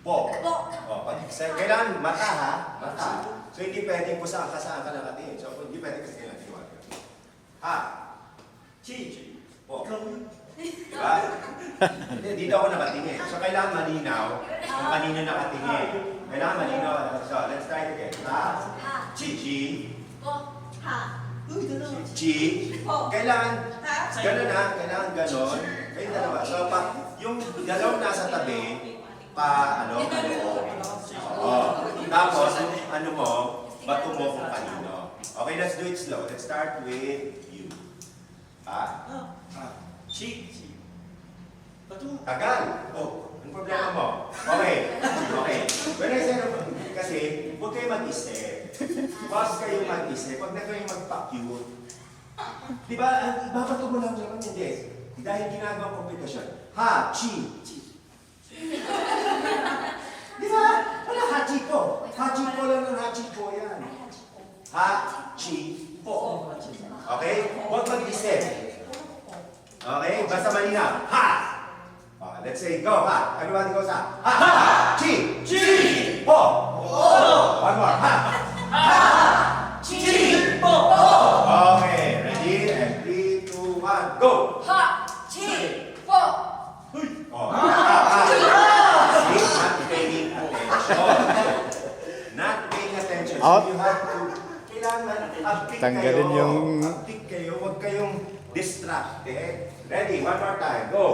Po. Po. Kailangan mata ha? Mata. So hindi pwedeng kung saan ka nakatingin. So hindi pwedeng kasi kailangan tiwag. Ha? Chi. Po. Diba? Hindi, dito ako nakatingin. So kailangan malinaw kung kanino nakatingin. Kailangan malinaw. So let's try it again. Ha? Chi. Po. Ha. Chi. Kailangan gano'n ha? Kailangan gano'n. Kayong dalawa. So yung dalawang nasa tabi, tapos, ano mo, bato mo kung kanino. Okay, let's do it slow. Let's start with you. Ha? Chi. Tagal. Oh, ang problema mo. Okay. When I say, kasi, huwag kayo mag-isip. Basta kayo mag-isip. Huwag na kayo magpa-cute. Diba, ibabato mo lang naman, hindi. Dahil ginagawa komplikasyon. Ha, chi. Di ba? Wala hachiko. Hachiko lang ng hachiko yan. Hachiko. Okay? Huwag mag-isip. Okay? Basta malinaw. Ha! Let's say, go. Ha! Everybody goes ha. Ha! Chi! Chi! Po! One more. Ha! Chi! Po! Okay. Ready? And 3, 2, 1, go! Ha. Chi. Po. Oh. See? Not paying attention. Not paying attention. So Out. you have to, kailangan uptick Tanggalin kayo. yung- Uptick kayo. Huwag kayong distracted. Ready? One more time. Go.